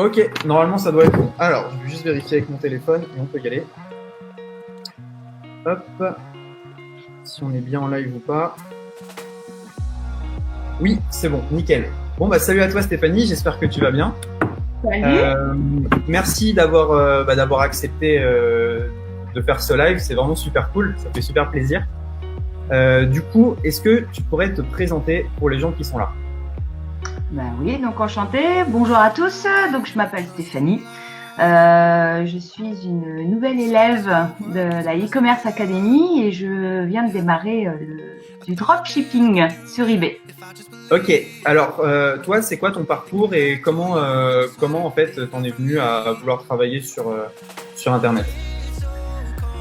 Ok, normalement ça doit être bon. Alors, je vais juste vérifier avec mon téléphone et on peut y aller. Hop. Si on est bien en live ou pas. Oui, c'est bon, nickel. Bon, bah salut à toi Stéphanie, j'espère que tu vas bien. Salut. Merci d'avoir accepté de faire ce live, c'est vraiment super cool, ça fait super plaisir. Du coup, est-ce que tu pourrais te présenter pour les gens qui sont là? Ben oui, donc enchantée. Bonjour à tous. Donc je m'appelle Stéphanie. Je suis une nouvelle élève de la e-commerce academy et je viens de démarrer du dropshipping sur eBay. Ok, alors toi, c'est quoi ton parcours et comment en fait t'en es venu à vouloir travailler sur Internet?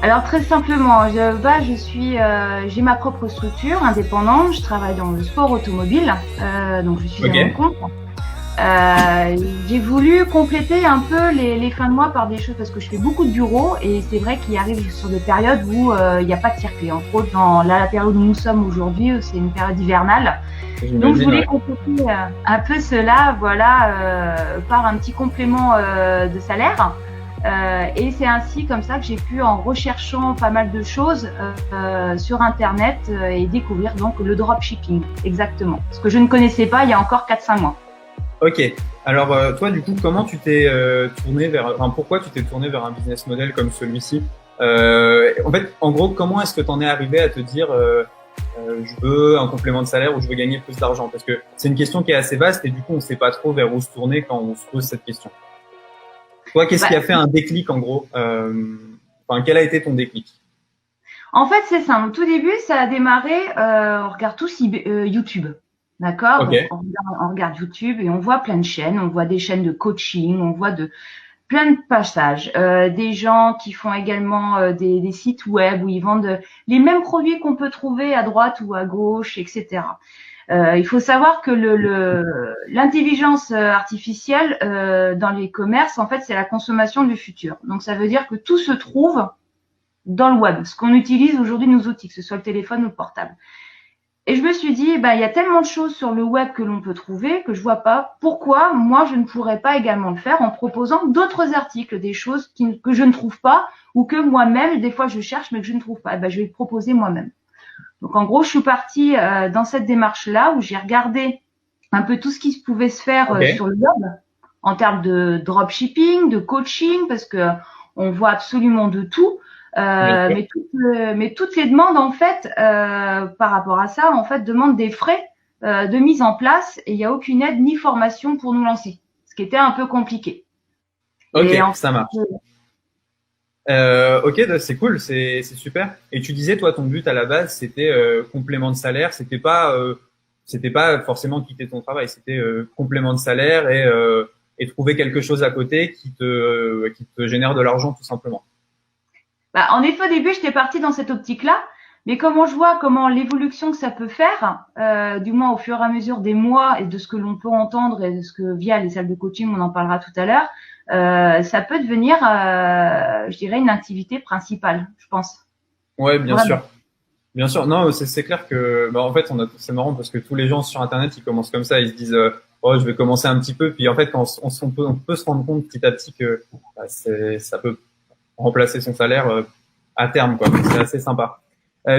Alors très simplement, j'ai ma propre structure indépendante. Je travaille dans le sport automobile, donc je suis à mon compte. J'ai voulu compléter un peu les fins de mois par des choses parce que je fais beaucoup de bureaux et c'est vrai qu'il arrive sur des périodes où il n'y a pas de circuit. Entre autres, dans la période où nous sommes aujourd'hui, c'est une période hivernale. Donc je voulais compléter un peu cela, par un petit complément de salaire. Et c'est ainsi comme ça que j'ai pu, en recherchant pas mal de choses sur Internet, et découvrir donc le dropshipping, exactement. Ce que je ne connaissais pas il y a encore 4-5 mois. Ok. Alors toi, du coup, comment tu t'es pourquoi tu t'es tourné vers un business model comme celui-ci? En fait, en gros, comment est-ce que tu en es arrivé à te dire je veux un complément de salaire ou je veux gagner plus d'argent? Parce que c'est une question qui est assez vaste et du coup, on ne sait pas trop vers où se tourner quand on se pose cette question. Toi, qu'est-ce qui a fait un déclic en gros? Quel a été ton déclic? En fait, c'est simple. Au tout début, ça a démarré, on regarde tous YouTube. D'accord? Okay. Donc, on regarde YouTube et on voit plein de chaînes. On voit des chaînes de coaching, on voit plein de passages. Des gens qui font également des sites web où ils vendent les mêmes produits qu'on peut trouver à droite ou à gauche, etc. Il faut savoir que l'intelligence artificielle dans les commerces, en fait, c'est la consommation du futur. Donc, ça veut dire que tout se trouve dans le web, ce qu'on utilise aujourd'hui nos outils, que ce soit le téléphone ou le portable. Et je me suis dit, il y a tellement de choses sur le web que l'on peut trouver que je vois pas pourquoi moi je ne pourrais pas également le faire en proposant d'autres articles, des choses que je ne trouve pas ou que moi-même, des fois je cherche mais que je ne trouve pas. Je vais le proposer moi-même. Donc en gros, je suis partie dans cette démarche-là où j'ai regardé un peu tout ce qui pouvait se faire sur le web en termes de dropshipping, de coaching, parce que on voit absolument de tout. Mais toutes les demandes, en fait, par rapport à ça, en fait, demandent des frais de mise en place et il n'y a aucune aide ni formation pour nous lancer, ce qui était un peu compliqué. Ok, ça marche. Ok, c'est cool, c'est super. Et tu disais, toi, ton but à la base, c'était complément de salaire. C'était pas forcément quitter ton travail. C'était complément de salaire et trouver quelque chose à côté qui te génère de l'argent, tout simplement. En effet, au début, j'étais partie dans cette optique-là, mais comment je vois l'évolution que ça peut faire, du moins au fur et à mesure des mois et de ce que l'on peut entendre et de ce que via les salles de coaching, on en parlera tout à l'heure, ça peut devenir, je dirais, une activité principale, je pense. Ouais, bien sûr. Bien sûr. Non, c'est clair que, en fait, c'est marrant parce que tous les gens sur Internet, ils commencent comme ça. Ils se disent, oh, je vais commencer un petit peu. Puis en fait, quand on peut se rendre compte petit à petit que ça peut remplacer son salaire à terme, quoi. C'est assez sympa.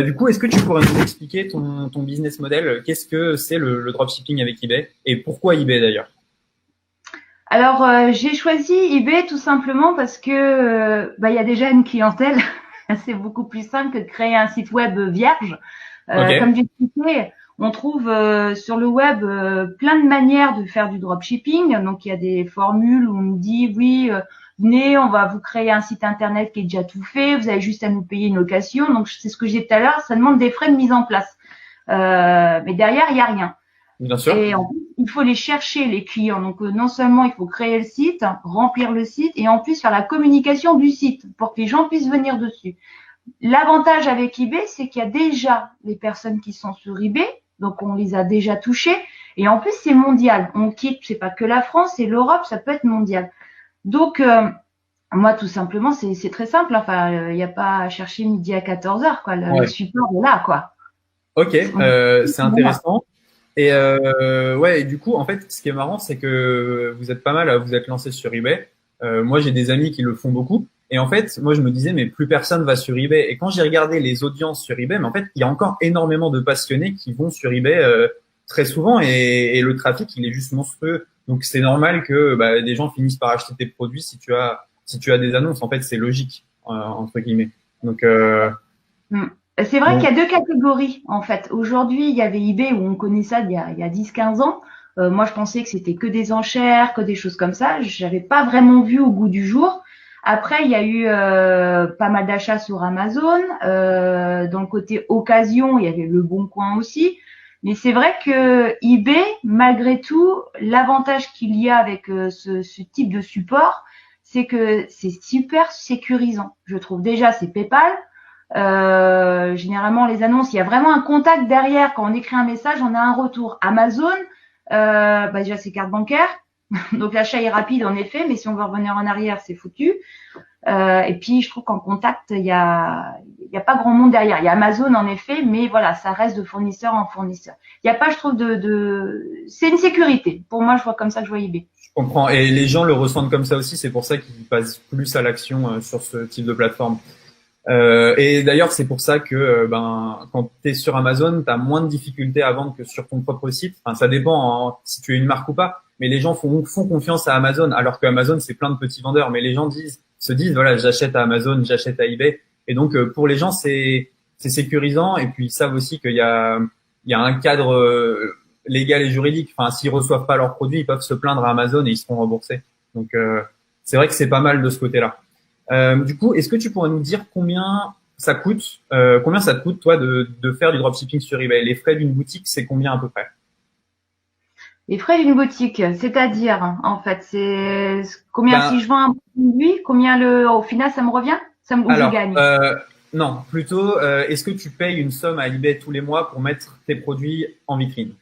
Du coup, est-ce que tu pourrais nous expliquer ton business model? Qu'est-ce que c'est le dropshipping avec eBay et pourquoi eBay d'ailleurs? Alors, j'ai choisi eBay tout simplement parce que il y a déjà une clientèle. C'est beaucoup plus simple que de créer un site web vierge. Comme j'expliquais, on trouve sur le web plein de manières de faire du dropshipping. Donc, il y a des formules où on nous dit, oui, venez, on va vous créer un site internet qui est déjà tout fait. Vous avez juste à nous payer une location. Donc, c'est ce que j'ai dit tout à l'heure. Ça demande des frais de mise en place. Mais derrière, il n'y a rien. Bien sûr. Et en plus, il faut les chercher, les clients. Donc, non seulement il faut créer le site, remplir le site et en plus faire la communication du site pour que les gens puissent venir dessus. L'avantage avec eBay, c'est qu'il y a déjà les personnes qui sont sur eBay, donc on les a déjà touchées. Et en plus, c'est mondial. On quitte, c'est pas que la France, c'est l'Europe, ça peut être mondial. Donc, moi, tout simplement, c'est très simple. Enfin, il n'y a pas à chercher midi à 14h, quoi. Le support est là, quoi. Ok, c'est intéressant. Et ouais, et du coup, en fait, ce qui est marrant, c'est que vous êtes pas mal à vous être lancé sur eBay. Moi, j'ai des amis qui le font beaucoup. Et en fait, moi, je me disais, mais plus personne va sur eBay. Et quand j'ai regardé les audiences sur eBay, mais en fait, il y a encore énormément de passionnés qui vont sur eBay très souvent. Et le trafic, il est juste monstrueux. Donc, c'est normal que bah, des gens finissent par acheter tes produits si tu as des annonces. En fait, c'est logique entre guillemets. Donc, C'est vrai qu'il y bon, a deux catégories, en fait. Aujourd'hui, il y avait eBay où on connaît ça il y a 10-15 ans. Moi, je pensais que c'était que des enchères, que des choses comme ça. J'avais pas vraiment vu au goût du jour. Après, il y a eu pas mal d'achats sur Amazon. Dans le côté occasion, il y avait Le Bon Coin aussi. Mais c'est vrai que eBay, malgré tout, l'avantage qu'il y a avec ce type de support, c'est que c'est super sécurisant. Je trouve déjà, c'est PayPal. Généralement, les annonces, il y a vraiment un contact derrière. Quand on écrit un message, on a un retour. Amazon, bah déjà, c'est carte bancaire. Donc, l'achat est rapide, en effet, mais si on veut revenir en arrière, c'est foutu. Et puis, je trouve qu'en contact, il y a pas grand monde derrière. Il y a Amazon, en effet, mais voilà, ça reste de fournisseur en fournisseur. Il n'y a pas, je trouve, c'est une sécurité. Pour moi, je vois comme ça que je vois eBay. je comprends. Et les gens le ressentent comme ça aussi. C'est pour ça qu'ils passent plus à l'action sur ce type de plateforme. Et d'ailleurs, c'est pour ça que ben, quand tu es sur Amazon, tu as moins de difficultés à vendre que sur ton propre site. Enfin, ça dépend si tu es une marque ou pas. Mais les gens font confiance à Amazon, alors que Amazon, c'est plein de petits vendeurs. Mais les gens se disent, voilà, j'achète à Amazon, j'achète à eBay. Et donc, pour les gens, c'est sécurisant. Et puis, ils savent aussi il y a un cadre légal et juridique. Enfin, s'ils reçoivent pas leurs produits, ils peuvent se plaindre à Amazon et ils seront remboursés. Donc, c'est vrai que c'est pas mal de ce côté-là. Du coup, est-ce que tu pourrais nous dire combien ça coûte, toi, de faire du dropshipping sur eBay? Les frais d'une boutique, c'est combien à peu près? Les frais d'une boutique, c'est-à-dire, en fait, c'est combien Ben, si je vends un produit, combien au final ça me revient, ou je alors, gagne. non, plutôt, est-ce que tu payes une somme à eBay tous les mois pour mettre tes produits en vitrine?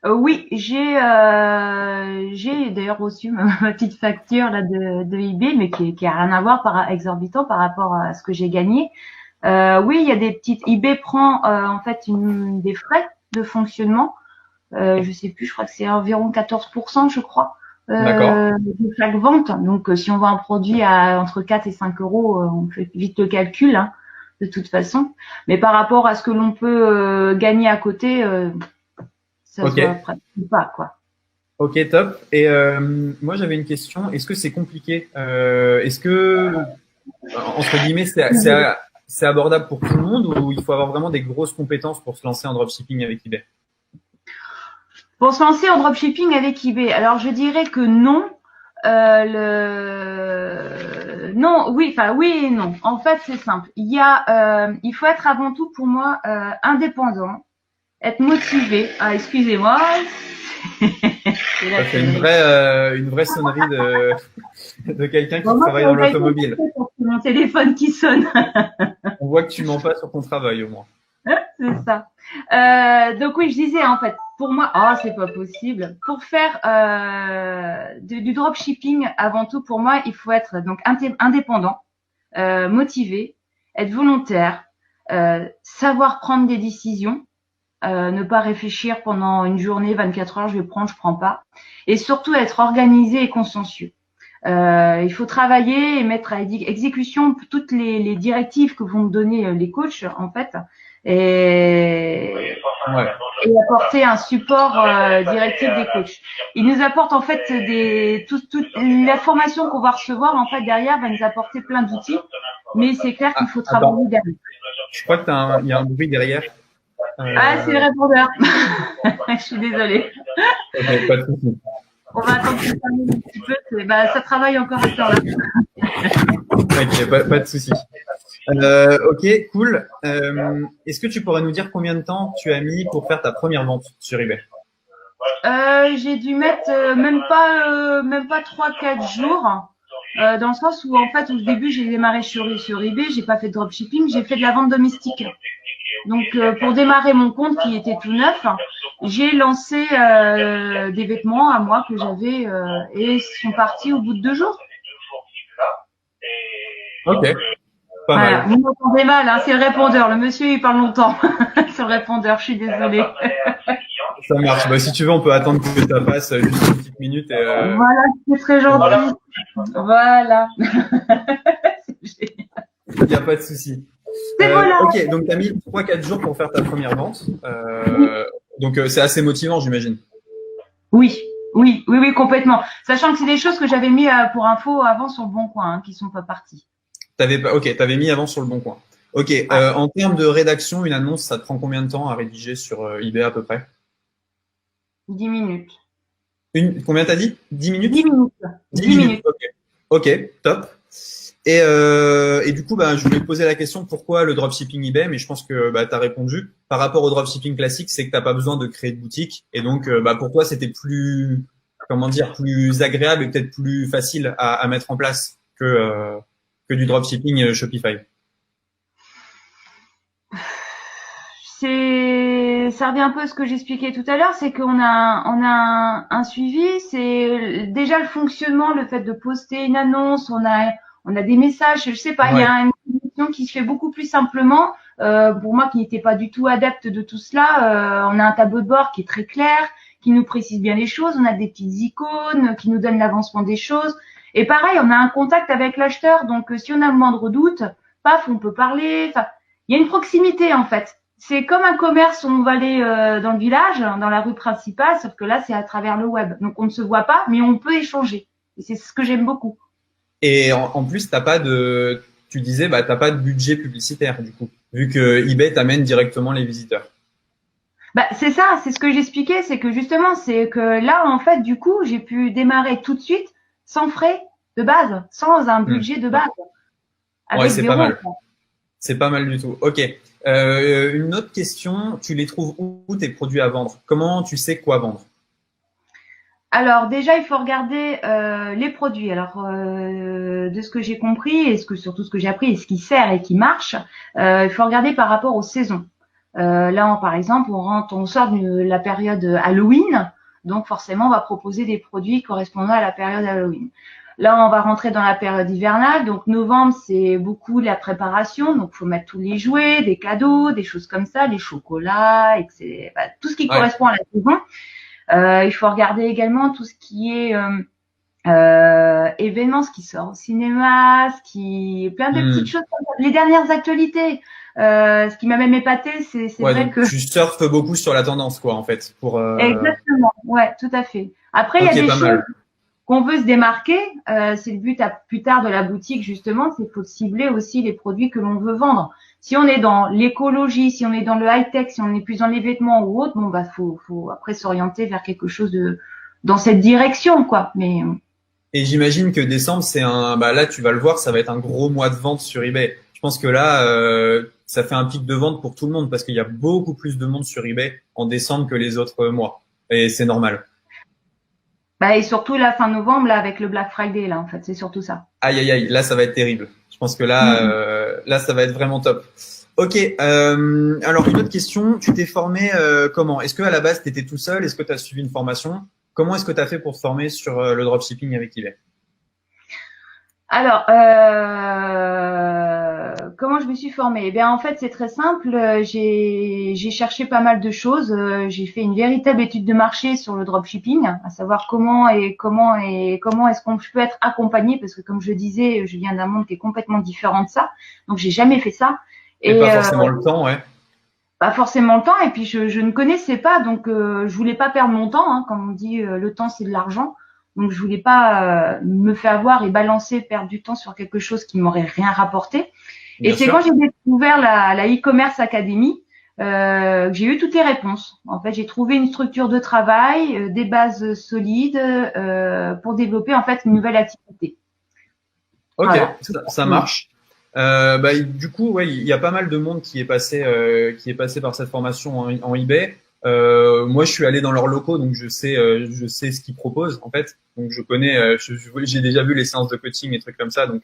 Oui, j'ai d'ailleurs reçu ma petite facture là de eBay, mais qui a rien à voir exorbitant par rapport à ce que j'ai gagné. Oui, il y a des petites. eBay prend en fait des frais de fonctionnement. Je sais plus, je crois que c'est environ 14%, je crois, D'accord. de chaque vente. Donc, si on vend un produit à entre 4 et 5 euros, on fait vite le calcul, hein, de toute façon. Mais par rapport à ce que l'on peut gagner à côté, ça se Ok. voit presque pas, quoi. Ok, top. Et moi, j'avais une question. Est-ce que c'est compliqué? Est-ce que, entre guillemets, c'est abordable pour tout le monde ou il faut avoir vraiment des grosses compétences pour se lancer en dropshipping avec eBay? Pour se lancer en dropshipping avec eBay, alors je dirais que non. Non, oui, enfin oui et non. En fait, c'est simple. Il faut être avant tout pour moi indépendant, être motivé. Ah, excusez-moi. C'est la Ça fait sonnerie. une vraie sonnerie de quelqu'un Bon, qui moi, travaille ça dans va pas été l'automobile. fait pour que mon téléphone qui sonne. On voit que tu mens pas sur ton travail au moins. C'est ça. Donc oui, je disais en fait, pour moi, c'est pas possible. Pour faire du dropshipping, avant tout, pour moi, il faut être donc indépendant, motivé, être volontaire, savoir prendre des décisions, ne pas réfléchir pendant une journée, 24 heures, je vais prendre, je prends pas, et surtout être organisé et consciencieux. Il faut travailler et mettre à exécution toutes les directives que vont me donner les coachs, en fait, et, Ouais. et apporter un support directif des coachs. Ils nous apportent en fait toute la formation qu'on va recevoir en fait derrière va nous apporter plein d'outils, mais c'est clair qu'il Ah, faut attends. travailler derrière. Je crois que il y a un bruit derrière. Ah, c'est le Euh, répondeur. Je suis désolée. ok, pas de souci. On va attendre que ça termine un petit peu. Ça travaille encore à cette heure-là. Ok, pas de souci. Ok, cool. Est-ce que tu pourrais nous dire combien de temps tu as mis pour faire ta première vente sur eBay? J'ai dû mettre même pas 3-4 jours. Dans le sens où en fait au début j'ai démarré sur eBay, j'ai pas fait de dropshipping, j'ai fait de la vente domestique. Donc pour démarrer mon compte qui était tout neuf, j'ai lancé des vêtements à moi que j'avais et ils sont partis au bout de 2 jours. Ok, pas Voilà, mal. vous m'entendez mal, hein, c'est le répondeur. Le monsieur il parle longtemps sur le répondeur, je suis désolée. Ça marche. Bah, si tu veux, on peut attendre que ça passe juste une petite minute. Voilà, c'est très gentil. Voilà. Il n'y a pas de souci. Voilà. Ok, donc tu as mis 3-4 jours pour faire ta première vente. Donc c'est assez motivant, j'imagine. Oui, complètement. Sachant que c'est des choses que j'avais mis pour info avant sur le Bon Coin, hein, qui sont pas parties. T'avais mis avant sur le Bon Coin. Ok, en termes de rédaction, une annonce, ça te prend combien de temps à rédiger sur eBay à peu près? 10 minutes. Combien t'as dit? 10 minutes? 10 minutes. 10 minutes. Ok, top. Et du coup, je voulais te poser la question pourquoi le dropshipping eBay, mais je pense que tu as répondu. Par rapport au dropshipping classique, c'est que t'as pas besoin de créer de boutique. Et donc, pour toi, c'était plus, plus agréable et peut-être plus facile à mettre en place que du dropshipping Shopify. Ça revient un peu à ce que j'expliquais tout à l'heure, c'est qu'on a un suivi, c'est déjà le fonctionnement, le fait de poster une annonce, on a des messages, je sais pas, il y a une communication qui se fait beaucoup plus simplement. Pour moi qui n'étais pas du tout adepte de tout cela, on a un tableau de bord qui est très clair, qui nous précise bien les choses, on a des petites icônes qui nous donnent l'avancement des choses. Et pareil, on a un contact avec l'acheteur, donc si on a le moindre doute, paf, on peut parler. Enfin, il y a une proximité en fait. C'est comme un commerce où on va aller dans le village, dans la rue principale, sauf que là, c'est à travers le web. Donc, on ne se voit pas, mais on peut échanger. Et c'est ce que j'aime beaucoup. Et en plus, tu disais, t'as pas de budget publicitaire, du coup, vu que eBay t'amène directement les visiteurs. C'est ça, c'est ce que j'expliquais, c'est que justement, c'est que là, en fait, du coup, j'ai pu démarrer tout de suite, sans frais de base, sans un budget de base. Ouais, c'est pas mal. C'est pas mal du tout. Ok. Une autre question, tu les trouves où tes produits à vendre? Comment tu sais quoi vendre? Alors déjà, il faut regarder les produits. Alors de ce que j'ai compris et surtout ce que j'ai appris et ce qui sert et qui marche, il faut regarder par rapport aux saisons. Là, par exemple, on sort de la période Halloween, donc forcément, on va proposer des produits correspondant à la période Halloween. Là, on va rentrer dans la période hivernale. Donc, novembre, c'est beaucoup la préparation. Donc, faut mettre tous les jouets, des cadeaux, des choses comme ça, les chocolats, etc. Tout ce qui correspond à la saison. Il faut regarder également tout ce qui est événements, ce qui sort au cinéma, plein de petites choses comme ça. Les dernières actualités. Ce qui m'a même épaté, c'est vrai que tu surfes beaucoup sur la tendance, quoi, en fait, pour. Exactement. Ouais, tout à fait. Après, il y a des choses qu'on veut se démarquer, c'est le but plus tard de la boutique justement, c'est qu'il faut cibler aussi les produits que l'on veut vendre. Si on est dans l'écologie, si on est dans le high-tech, si on est plus dans les vêtements ou autre, faut après s'orienter vers quelque chose dans cette direction, quoi. Mais et j'imagine que décembre, c'est là tu vas le voir, ça va être un gros mois de vente sur eBay. Je pense que là, ça fait un pic de vente pour tout le monde parce qu'il y a beaucoup plus de monde sur eBay en décembre que les autres mois, et c'est normal. Et surtout la fin novembre, là, avec le Black Friday, là, en fait, c'est surtout ça. Aïe, aïe, aïe, là, ça va être terrible. Je pense que là, ça va être vraiment top. Ok, alors une autre question, tu t'es formé comment? Est-ce que à la base, tu étais tout seul? Est-ce que tu as suivi une formation? Comment est-ce que tu as fait pour te former sur le dropshipping avec eBay? Alors, comment je me suis formée? En fait, c'est très simple. J'ai cherché pas mal de choses. J'ai fait une véritable étude de marché sur le dropshipping, à savoir comment est-ce qu'on peut être accompagné, parce que comme je le disais, je viens d'un monde qui est complètement différent de ça. Donc, j'ai jamais fait ça. Et pas forcément le temps, ouais. Pas forcément le temps. Et puis, je ne connaissais pas, donc je voulais pas perdre mon temps. Hein, comme on dit, le temps c'est de l'argent. Donc, je voulais pas me faire avoir et perdre du temps sur quelque chose qui m'aurait rien rapporté. Et c'est quand j'ai découvert la e-commerce academy que j'ai eu toutes les réponses. En fait, j'ai trouvé une structure de travail, des bases solides pour développer en fait une nouvelle activité. Ok, voilà. Ça marche. Du coup, ouais, il y a pas mal de monde qui est passé par cette formation en eBay. Moi, je suis allé dans leurs locaux, donc je sais ce qu'ils proposent en fait. Donc je connais, j'ai déjà vu les séances de coaching et trucs comme ça, donc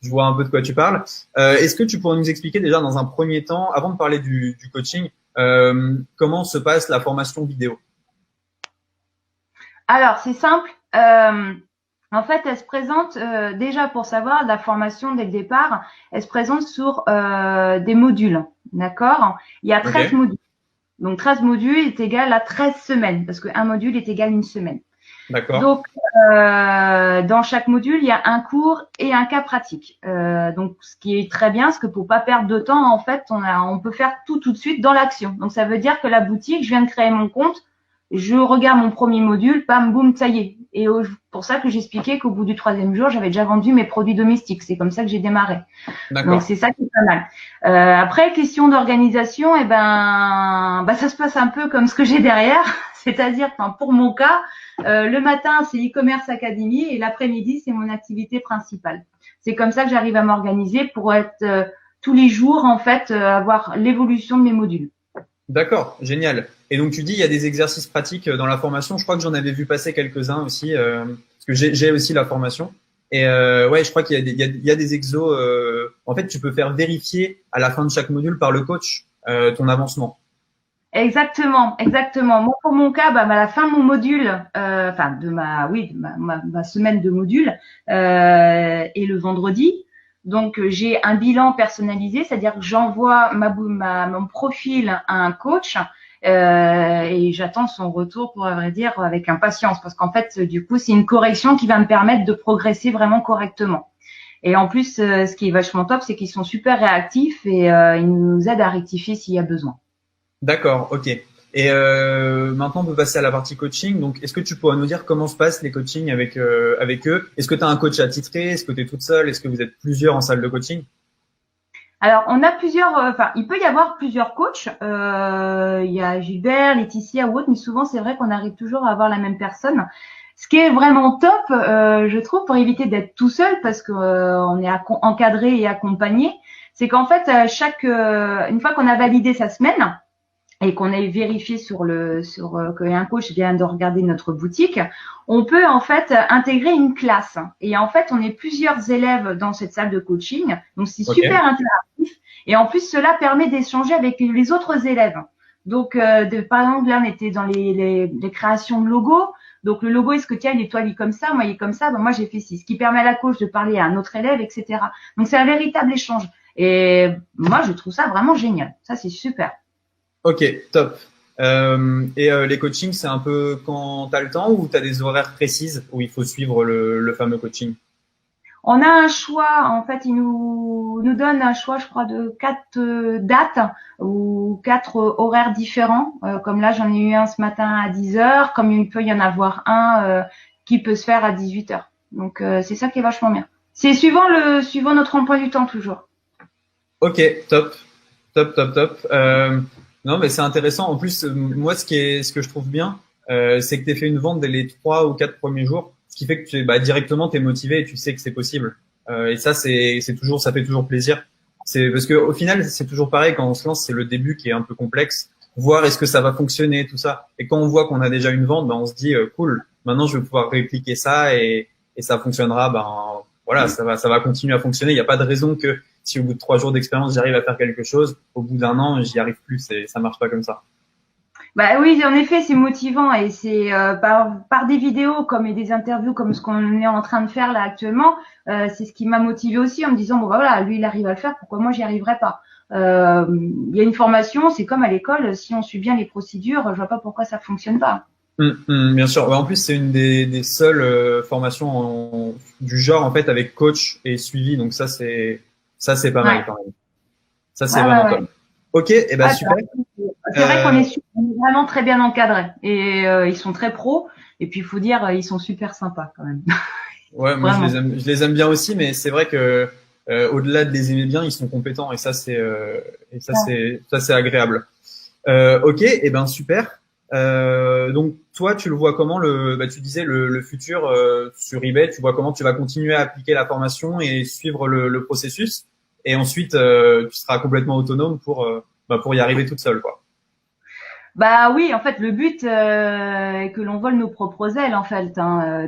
je vois un peu de quoi tu parles. Est-ce que tu pourrais nous expliquer déjà dans un premier temps, avant de parler du coaching, comment se passe la formation vidéo? Alors c'est simple. En fait, elle se présente déjà pour savoir la formation dès le départ. Elle se présente sur des modules, d'accord? Il y a 13 modules. Donc 13 modules est égal à 13 semaines, parce qu'un module est égal à une semaine. D'accord. Donc, dans chaque module, il y a un cours et un cas pratique. Donc, ce qui est très bien, parce que pour pas perdre de temps, en fait, on peut faire tout de suite dans l'action. Donc, ça veut dire que la boutique, je viens de créer mon compte, je regarde mon premier module, bam, boum, ça y est. Et pour ça que j'expliquais qu'au bout du 3e jour, j'avais déjà vendu mes produits domestiques. C'est comme ça que j'ai démarré. Donc, c'est ça qui est pas mal. Après, question d'organisation, ça se passe un peu comme ce que j'ai derrière. C'est-à-dire, pour mon cas, le matin, c'est e-commerce academy et l'après-midi, c'est mon activité principale. C'est comme ça que j'arrive à m'organiser pour être tous les jours, en fait, avoir l'évolution de mes modules. D'accord, génial. Et donc tu dis il y a des exercices pratiques dans la formation. Je crois que j'en avais vu passer quelques-uns aussi, parce que j'ai aussi la formation. Et ouais, je crois qu'il y a des exos. En fait, tu peux faire vérifier à la fin de chaque module par le coach ton avancement. Exactement. Moi, pour mon cas, à la fin de mon module, de ma semaine de module, et le vendredi. Donc, j'ai un bilan personnalisé, c'est-à-dire que j'envoie mon profil à un coach et j'attends son retour, pour vrai dire, avec impatience, parce qu'en fait, du coup, c'est une correction qui va me permettre de progresser vraiment correctement. Et en plus, ce qui est vachement top, c'est qu'ils sont super réactifs et ils nous aident à rectifier s'il y a besoin. D'accord, ok. Et maintenant, on peut passer à la partie coaching. Donc, est-ce que tu pourrais nous dire comment se passent les coachings avec eux? Est-ce que tu as un coach attitré? Est-ce que tu es toute seule? Est-ce que vous êtes plusieurs en salle de coaching? Alors, on a plusieurs, il peut y avoir plusieurs coachs. Il y a Gilbert, Laetitia ou autre, mais souvent, c'est vrai qu'on arrive toujours à avoir la même personne. Ce qui est vraiment top, je trouve, pour éviter d'être tout seul, parce que on est encadré et accompagné, c'est qu'en fait, une fois qu'on a validé sa semaine, et qu'on ait vérifié qu'un coach vient de regarder notre boutique, on peut en fait intégrer une classe. Et en fait, on est plusieurs élèves dans cette salle de coaching, donc c'est super interactif. Et en plus, cela permet d'échanger avec les autres élèves. Donc, par exemple, là, on était dans les créations de logos. Donc, le logo, est-ce que tiens, il est toi, il est comme ça, moi, il est comme ça, moi, j'ai fait ci. Ce qui permet à la coach de parler à un autre élève, etc. Donc, c'est un véritable échange. Et moi, je trouve ça vraiment génial. Ça, c'est super. Ok, top. Les coachings, c'est un peu quand tu as le temps ou tu as des horaires précises où il faut suivre le fameux coaching? On a un choix, en fait, il nous donne un choix, je crois, de 4 dates ou 4 horaires différents. Comme là, j'en ai eu un ce matin à 10 heures, comme il peut y en avoir un qui peut se faire à 18 heures. Donc, c'est ça qui est vachement bien. C'est suivant notre emploi du temps, toujours. Ok, top, top, top, top. Non, mais c'est intéressant. En plus, moi, ce que je trouve bien, c'est que tu fait une vente dès les 3 ou 4 premiers jours, ce qui fait que directement t'es motivé et tu sais que c'est possible. Et ça, ça fait toujours plaisir. C'est parce que au final, c'est toujours pareil quand on se lance, c'est le début qui est un peu complexe. Voir est-ce que ça va fonctionner, tout ça. Et quand on voit qu'on a déjà une vente, on se dit cool. Maintenant, je vais pouvoir répliquer ça et ça fonctionnera. Voilà, ça va continuer à fonctionner. Il n'y a pas de raison que si au bout de 3 jours d'expérience, j'arrive à faire quelque chose, au bout d'1 an, j'y arrive plus. Ça marche pas comme ça. Bah oui, en effet, c'est motivant et c'est par des vidéos et des interviews comme ce qu'on est en train de faire là actuellement, c'est ce qui m'a motivé aussi en me disant voilà, lui il arrive à le faire, pourquoi moi j'y arriverai pas. Il y a une formation, c'est comme à l'école, si on suit bien les procédures, je vois pas pourquoi ça fonctionne pas. Bien sûr. En plus, c'est une des seules formations du genre en fait avec coach et suivi. Donc ça c'est pas mal quand même. Ça c'est vraiment top. Ok, et super. C'est vrai qu'on est vraiment très bien encadrés et ils sont très pros. Et puis il faut dire, ils sont super sympas quand même. Ouais, moi je les aime bien aussi, mais c'est vrai que au-delà de les aimer bien, ils sont compétents et ça c'est agréable. Ok, et super. Donc toi, tu le vois comment tu disais le futur sur eBay, tu vois comment tu vas continuer à appliquer la formation et suivre le processus, et ensuite tu seras complètement autonome pour y arriver toute seule, quoi. Bah oui, en fait, le but est que l'on vole nos propres ailes, en fait,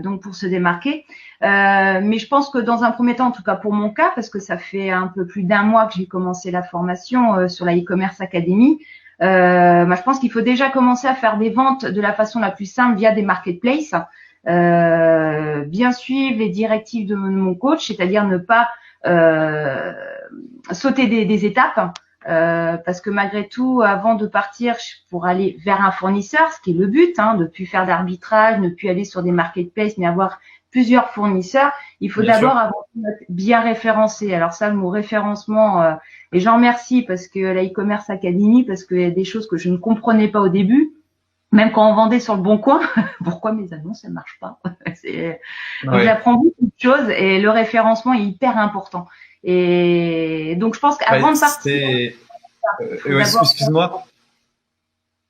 donc pour se démarquer. Mais je pense que dans un premier temps, en tout cas pour mon cas, parce que ça fait un peu plus d'1 mois que j'ai commencé la formation sur la e-commerce academy, je pense qu'il faut déjà commencer à faire des ventes de la façon la plus simple via des marketplaces, bien suivre les directives de mon coach, c'est-à-dire ne pas sauter des étapes. parce que malgré tout, avant de partir pour aller vers un fournisseur, ce qui est le but, ne plus faire d'arbitrage, ne plus aller sur des marketplaces, mais avoir plusieurs fournisseurs, il faut d'abord avoir bien référencé. Alors ça, le mot référencement, et j'en remercie parce que la e-commerce academy, parce qu'il y a des choses que je ne comprenais pas au début, même quand on vendait sur le Bon Coin, pourquoi mes annonces elles marchent pas. Donc j'apprends beaucoup de choses et le référencement est hyper important. Et donc je pense qu'avant de partir, excuse-moi.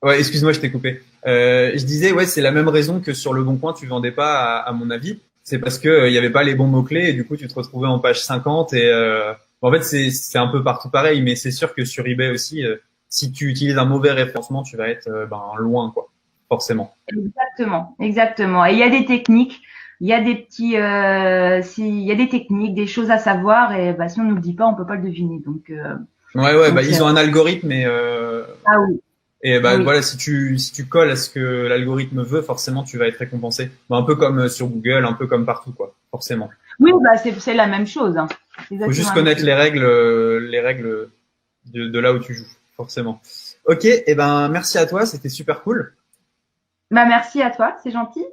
Ouais, excuse-moi, je t'ai coupé. Je disais, ouais, c'est la même raison que sur le Bon Coin, tu vendais pas, à mon avis. C'est parce que il y avait pas les bons mots-clés et du coup, tu te retrouvais en page 50 et en fait, c'est un peu partout pareil, mais c'est sûr que sur eBay aussi, si tu utilises un mauvais référencement, tu vas être loin, quoi, forcément. Exactement. Et il y a des techniques, il y a des petits, il y a des techniques, des choses à savoir et si on nous le dit pas, on peut pas le deviner. Donc ils ont un algorithme et ah oui. Et voilà, si tu colles à ce que l'algorithme veut, forcément tu vas être récompensé. Un peu comme sur Google, un peu comme partout, quoi, forcément. Oui, c'est la même chose. Faut juste connaître les règles de là où tu joues, forcément. Ok, merci à toi, c'était super cool. Merci à toi, c'est gentil.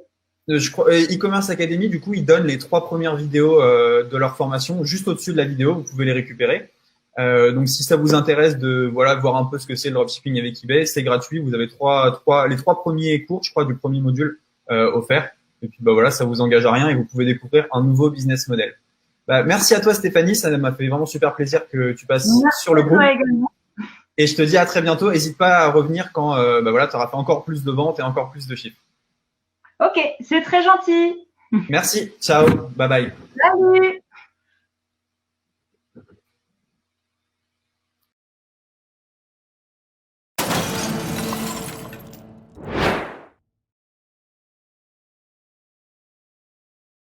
Je crois e-commerce academy, du coup, ils donnent les 3 premières vidéos de leur formation juste au-dessus de la vidéo. Vous pouvez les récupérer. Donc, si ça vous intéresse de voir un peu ce que c'est le dropshipping avec eBay, c'est gratuit. Vous avez les 3 premiers cours, je crois, du premier module offert. Et puis ça vous engage à rien et vous pouvez découvrir un nouveau business model. Merci à toi Stéphanie, ça m'a fait vraiment super plaisir que tu passes sur le groupe. Et je te dis à très bientôt. N'hésite pas à revenir quand tu auras fait encore plus de ventes et encore plus de chiffres. Ok, c'est très gentil. Merci, ciao, bye bye. Salut.